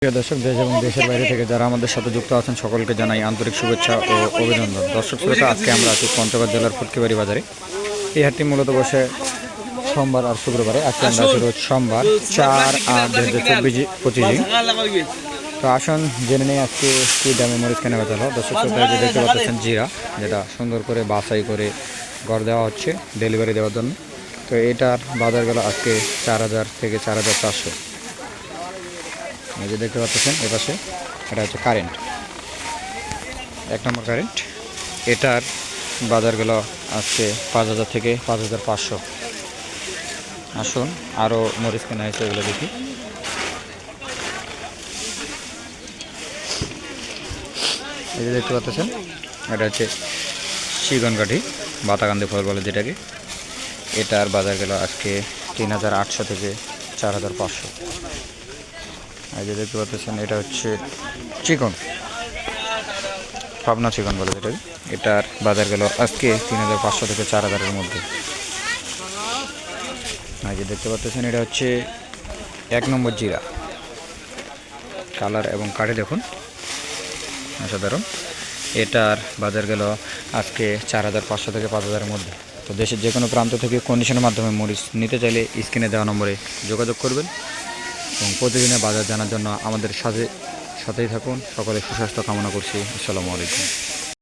প্রিয় দর্শক, দেশ এবং দেশের বাইরে থেকে যারা আমাদের সাথে যুক্ত আছেন সকলকে জানাই আন্তরিক শুভেচ্ছা ও অভিনন্দন। দর্শক শ্রোতা, আজকে আমরা আছি পঞ্চগড় জেলার ফুটকিবাড়ি বাজারে। এই হাটটি মূলত বসে সোমবার আর শুক্রবারে। আজকে আমরা আছি রোজ সোমবার 4/8/2025। তো আসুন জেনে নেই আজকে কী দামে মরিচ কেনা বেচা হলো। দর্শক শ্রোতা, যে দেখতে পাচ্ছেন জিরা, যেটা সুন্দর করে বাছাই করে গড় দেওয়া হচ্ছে ডেলিভারি দেওয়ার জন্য। তো এটার বাজার গেল আজকে 4,000 থেকে 4,400। এই যে দেখতে পাচ্ছেন এপাশে, এটা হচ্ছে কারেন্ট, 1 নম্বর কারেন্ট। এটার বাজার গেল আজকে 5,000 থেকে 5,500। আসুন আরও মরিচ কেনা হয়েছে, এগুলো দেখি। এই যে দেখতে পাচ্ছেন, এটা হচ্ছে শিগন কাঠি, বাতাকান্দি ফল বলে যেটাকে। এটার বাজার গেল আজকে 3,800 থেকে 4,500। এই যে দেখতে পাচ্ছেন, এটা হচ্ছে চিকন, পাবনা চিকন বলে যেটাকে। এটার বাজার গেল আজকে 3,500 থেকে 4,000-এর মধ্যে। এই যে দেখতে পাচ্ছেন, এটা হচ্ছে 1 নম্বর জিরা, কালার এবং কাঠে দেখুন অসাধারণ। এটার বাজার গেল আজকে 4,500 থেকে 5,000-এর মধ্যে। তো দেশের যে কোনো প্রান্ত থেকে কন্ডিশনের মাধ্যমে মরিচ নিতে চাইলে স্ক্রিনে দেওয়া নম্বরে যোগাযোগ করবেন এবং প্রতিদিনের বাজার জানার জন্য আমাদের সাথেই থাকুন। সকলে সুস্বাস্থ্য কামনা করছি। আসসালামু আলাইকুম।